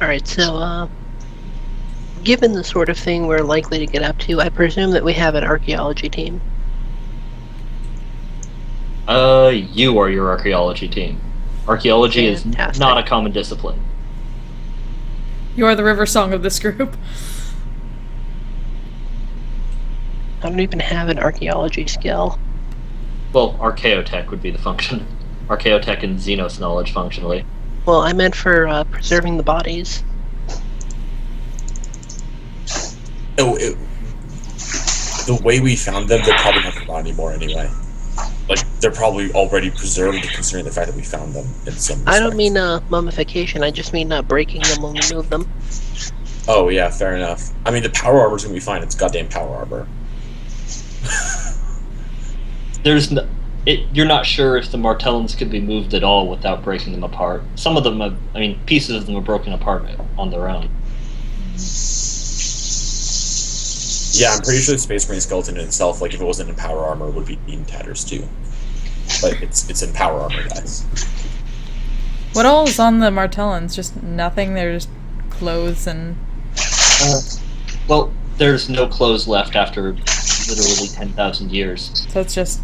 Alright, so, given the sort of thing we're likely to get up to, I presume that we have an archaeology team. You are your archaeology team. Archaeology Fantastic. is not a common discipline. You are the river song of this group. I don't even have an archaeology skill. Well, archaeotech would be the function. Archaeotech and Xenos knowledge, functionally. Well, I meant for preserving the bodies. The way we found them, they're probably not around anymore anyway. Like, they're probably already preserved, considering the fact that we found them in some respects. I don't mean mummification, I just mean breaking them when we move them. Oh, yeah, fair enough. I mean, the power armor's gonna be fine. It's goddamn power armor. You're not sure if the Martellans could be moved at all without breaking them apart. Some of them pieces of them are broken apart on their own. Yeah, I'm pretty sure the Space Marine skeleton in itself, like, if it wasn't in power armor, would be in tatters, too. But it's in power armor, guys. What all is on the Martellans? Just nothing? They're just clothes and... Well, there's no clothes left after literally 10,000 years. So it's just...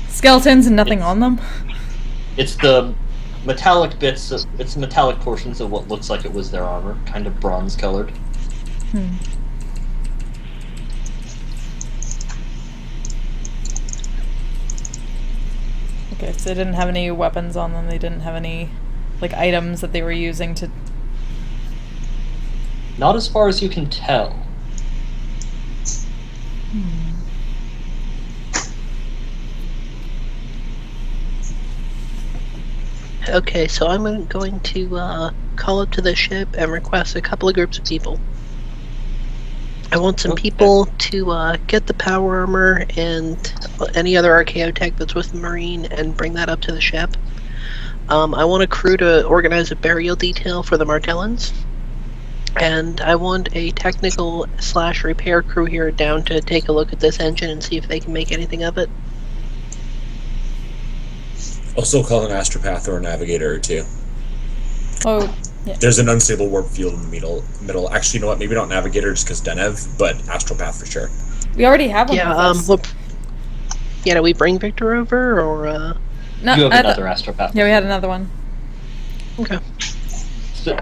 skeletons and nothing on them? It's the metallic bits, it's metallic portions of what looks like it was their armor, kind of bronze-colored. Okay, so they didn't have any weapons on them, they didn't have any, like, items that they were using to... Not as far as you can tell. Okay, so I'm going to call up to the ship and request a couple of groups of people. I want some people to get the power armor and any other archaeotech that's with the Marine and bring that up to the ship. I want a crew to organize a burial detail for the Martellans. And I want a technical/repair crew here down to take a look at this engine and see if they can make anything of it. Also call an astropath or a navigator or two. Oh, yeah. There's an unstable warp field in the middle. Actually, you know what? Maybe not navigator just because Zennith, but astropath for sure. We already have one with us. Yeah, do we bring Victor over, or, No, You have another astropath. Yeah, we had another one. Okay.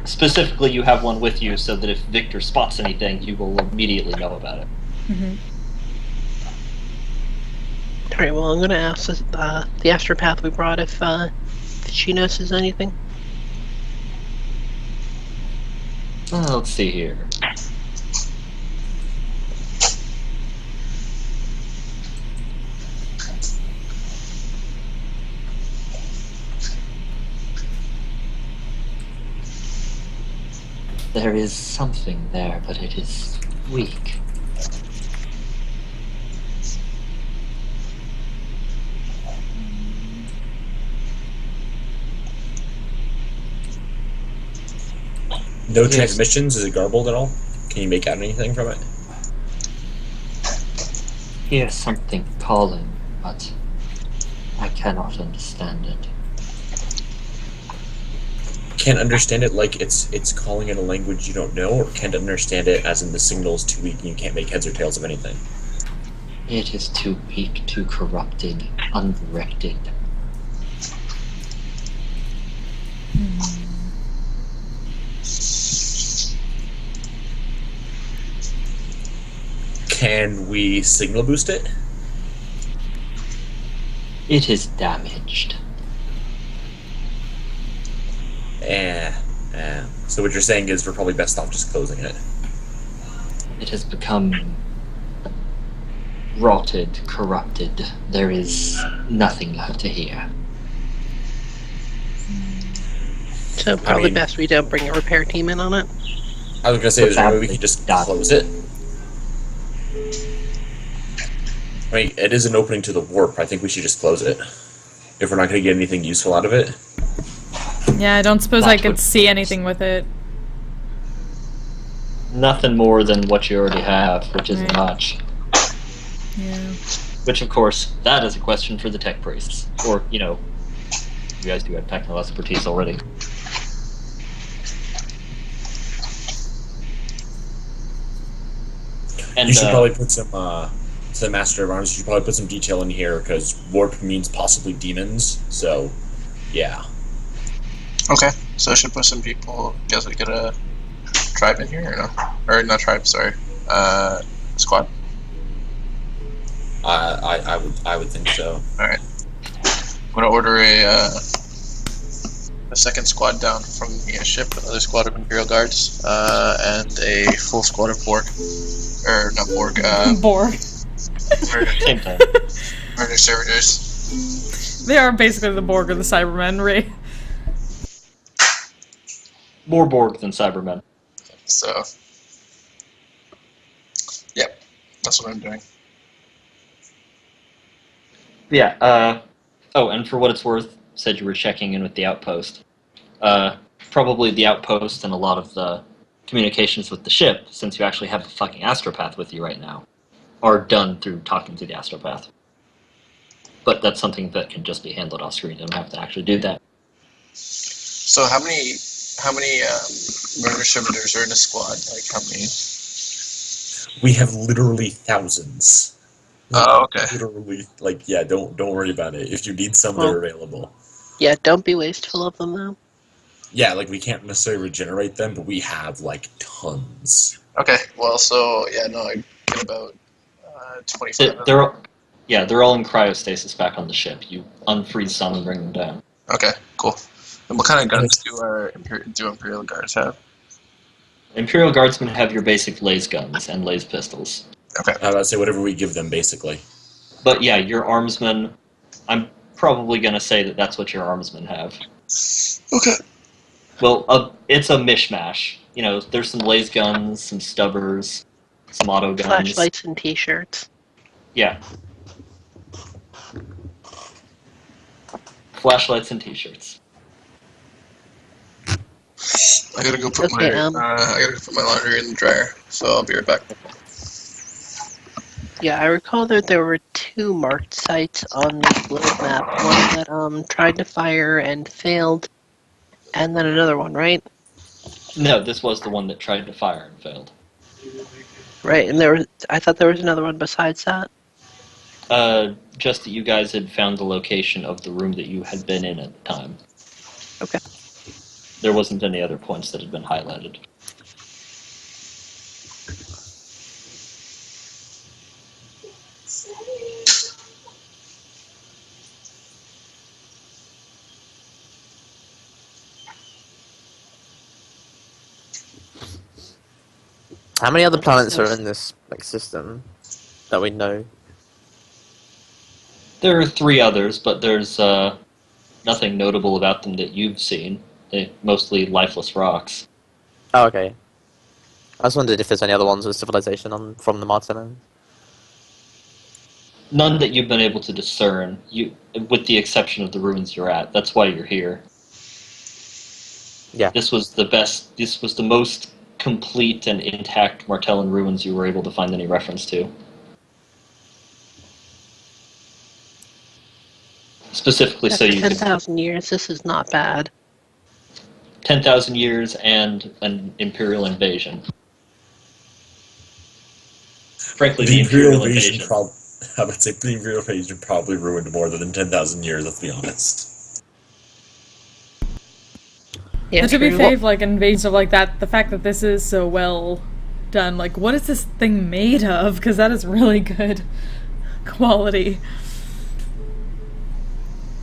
Specifically, you have one with you so that if Victor spots anything, you will immediately know about it. Alright, well, I'm going to ask the astropath we brought if she notices anything. Let's see here. There is something there, but it is weak. No transmissions? Is it garbled at all? Can you make out anything from it? Hear something calling, but I cannot understand it. Can't understand it like it's calling in a language you don't know, or can't understand it as in the signal's too weak and you can't make heads or tails of anything? It is too weak, too corrupted, undirected. Can we signal boost it? It is damaged. So what you're saying is we're probably best off just closing it. It has become rotted, corrupted. There is nothing left to hear. So probably best we don't bring a repair team in on it. I was gonna say, is there a way we could just close it? I mean, it is an opening to the warp. I think we should just close it. If we're not gonna get anything useful out of it. Yeah, I don't suppose I could see anything with it. Nothing more than what you already have, which isn't much. Yeah. Which, of course, that is a question for the tech priests. Or, you know, you guys do have technical expertise already. And You should probably put some, to the Master of Arms, you should probably put some detail in here, because warp means possibly demons, so, yeah. Okay, so I should put some people. Guess we get a tribe in here or no? Or not tribe, sorry. Squad. I would think so. Alright. I'm gonna order a second squad down from the ship, another squad of Imperial Guards, and a full squad of Borg. Or not Borg, Borg. same time. murder servitors. They are basically the Borg or the Cybermen, Ray. More Borg than Cybermen. So, yep, that's what I'm doing. Yeah, oh, and for what it's worth, said you were checking in with the outpost. Probably the outpost and a lot of the communications with the ship, since you actually have the fucking astropath with you right now, are done through talking to the astropath. But that's something that can just be handled off screen. You don't have to actually do that. So how many murder servitors are in a squad? Like how many? We have literally thousands. Oh, okay. Literally, like, yeah, don't worry about it. If you need some, Well- they're available. Yeah, don't be wasteful of them, though. Yeah, like, we can't necessarily regenerate them, but we have, like, tons. Okay, well, so, yeah, no, I get about 25 of them. They're all in cryostasis back on the ship. You unfreeze some and bring them down. Okay, cool. And what kind of guns do Imperial Guards have? Imperial Guardsmen have your basic laser guns and laser pistols. Okay. I would say whatever we give them, basically. But yeah, your armsmen, I'm probably going to say that that's what your armsmen have. Okay. Well, it's a mishmash. You know, there's some laser guns, some stubbers, some auto guns. Flashlights and t-shirts. Yeah. Flashlights and t-shirts. I gotta go put Okay, my laundry in the dryer, so I'll be right back. Yeah, I recall that there were two marked sites on the globe map. One that tried to fire and failed, and then another one, right? No, this was the one that tried to fire and failed. Right, and I thought there was another one besides that. Just that you guys had found the location of the room that you had been in at the time. Okay. There wasn't any other points that had been highlighted. How many other planets are in this system that we know? There are 3 others, but there's nothing notable about them that you've seen. They're mostly lifeless rocks. Oh, okay. I just wondered if there's any other ones with civilization from the Martinan. None that you've been able to discern, with the exception of the ruins you're at. That's why you're here. Yeah. This was the most complete and intact Martellan ruins you were able to find any reference to. Specifically so After you could 10,000 years, this is not bad. 10,000 years and an Imperial invasion. Frankly, the Imperial invasion. I would say the Imperial invasion probably ruined more than 10,000 years, let's be honest. Yeah, And to be true. fair, like invasions of like that, the fact that this is so well done, like what is this thing made of? Because that is really good quality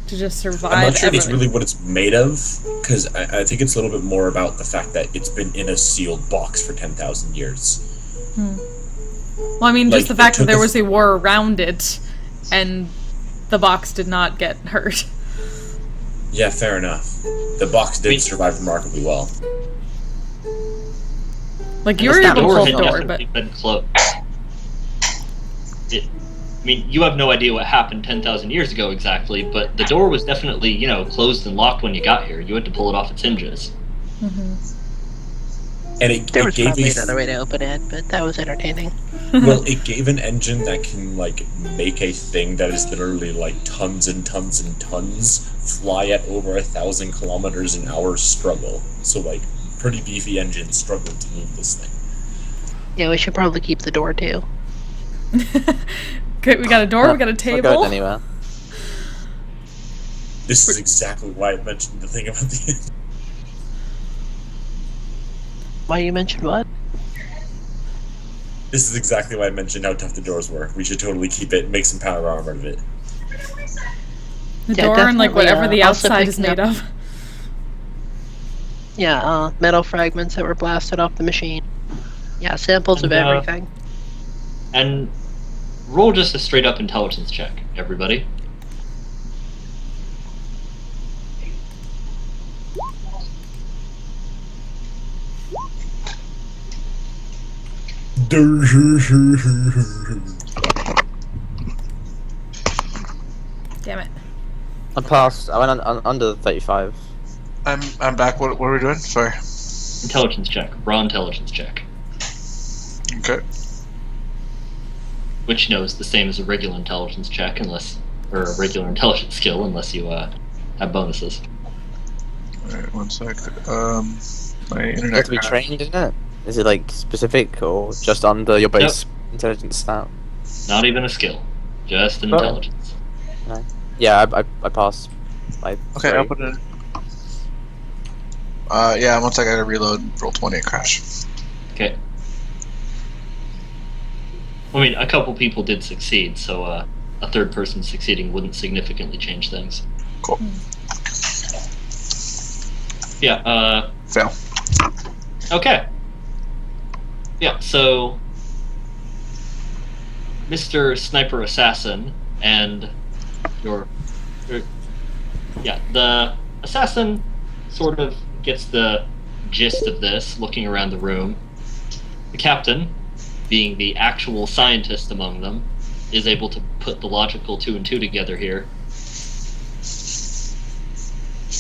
to just survive. I'm not sure that's everything. really what it's made of, because I think it's a little bit more about the fact that it's been in a sealed box for 10,000 years. Well, I mean, just Like, the fact it that took there us- was a war around it, and the box did not get hurt. Yeah, fair enough. The box did survive remarkably well. Like you And were the able to door close had the door, but definitely been closed. I mean, you have no idea what happened 10,000 years ago exactly, but the door was definitely, closed and locked when you got here. You had to pull it off its hinges. And it There was gave probably me another way to open it, but that was entertaining. well, it gave an engine that can make a thing that is literally tons and tons and tons fly at over 1,000 kilometers an hour struggle. So pretty beefy engines struggled to move this thing. Yeah, we should probably keep the door too. Okay, we got a door, we got a Not table. going anywhere. This is exactly why I mentioned the thing about the. Why you mentioned what? This is exactly why I mentioned how tough the doors were. We should totally keep it, make some power armor of it. The Yeah, door and like definitely, whatever the also outside is picking made up- of. Yeah, metal fragments that were blasted off the machine. Yeah, samples of And, everything. And roll just a straight up intelligence check, everybody. Damn it. I passed. I went under 35. I'm back. What are we doing? Sorry. Intelligence check. Raw intelligence check. Okay. Which, is the same as a regular intelligence check, or a regular intelligence skill, unless you have bonuses. Alright, 1 sec. My You internet. have to be crashed. trained, isn't it? Is it like specific or just under your base intelligence stat? Not even a skill, just an Oh. intelligence. Yeah, I passed. By Okay, 3. I'll put it in. Yeah, 1 sec. I gotta reload. Roll 20 and crash. Okay. I mean, a couple people did succeed, so a third person succeeding wouldn't significantly change things. Cool. Yeah, Fail. okay. Yeah, so Mr. Sniper Assassin and the assassin sort of gets the gist of this, looking around the room. The captain, being the actual scientist among them, is able to put the logical 2 and 2 together here.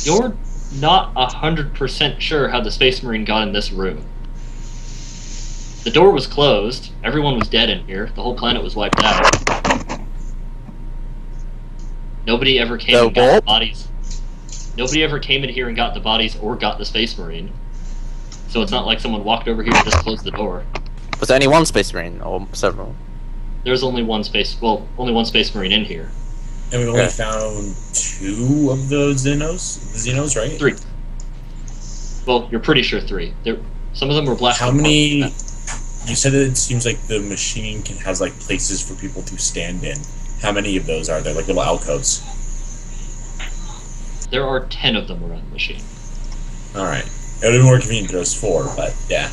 You're not 100% sure how the Space Marine got in this room. The door was closed, everyone was dead in here, the whole planet was wiped out. Nobody ever came and got the bodies. Nobody ever came in here and got the bodies or got the Space Marine. So it's not like someone walked over here and just closed the door. Was there only one Space Marine or several? There's only one Space Marine in here. And we only Okay. found 2 of the Xenos, right? 3. Well, you're pretty sure 3. Some of them were blasted. How many? You said that it seems like the machine has like places for people to stand in. How many of those are there? Like little alcoves. There are 10 of them around the machine. All right. It would be more convenient if there was 4, but yeah.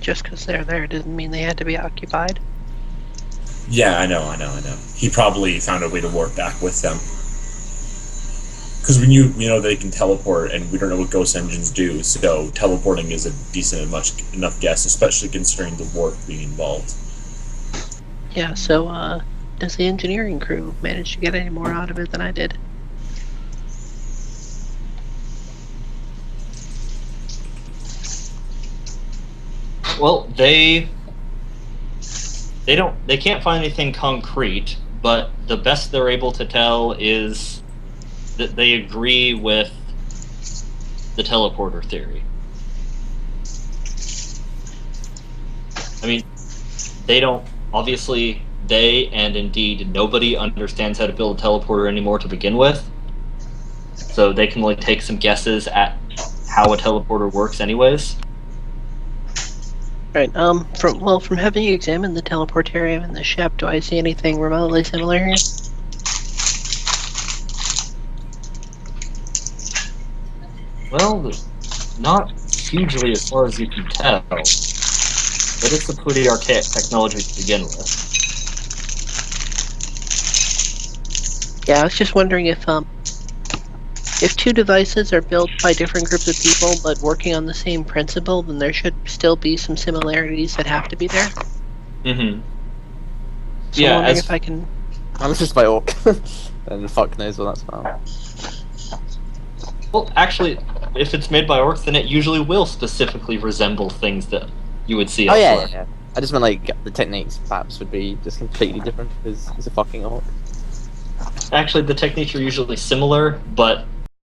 Just because they're there doesn't mean they had to be occupied. Yeah, I know. He probably found a way to warp back with them. Because we know they can teleport, and we don't know what ghost engines do, so teleporting is a decent enough guess, especially considering the warp being involved. Yeah, so, does the engineering crew manage to get any more out of it than I did? Well, they can't find anything concrete, but the best they're able to tell is that they agree with the teleporter theory. I mean, they and indeed nobody understands how to build a teleporter anymore to begin with. So they can take some guesses at how a teleporter works anyways. Right, from having examined the teleportarium and the ship, do I see anything remotely similar here? Well, not hugely as far as you can tell, but it's a pretty archaic technology to begin with. Yeah, I was just wondering if 2 devices are built by different groups of people but working on the same principle, then there should still be some similarities that have to be there. Mm-hmm. So I'm wondering if I can... Unless it's by Orc. Then fuck knows what that's about. Well, actually, if it's made by orcs, then it usually will specifically resemble things that you would see Oh elsewhere. yeah. I just meant like the techniques perhaps would be just completely different because it's a fucking Orc. Actually, the techniques are usually similar, but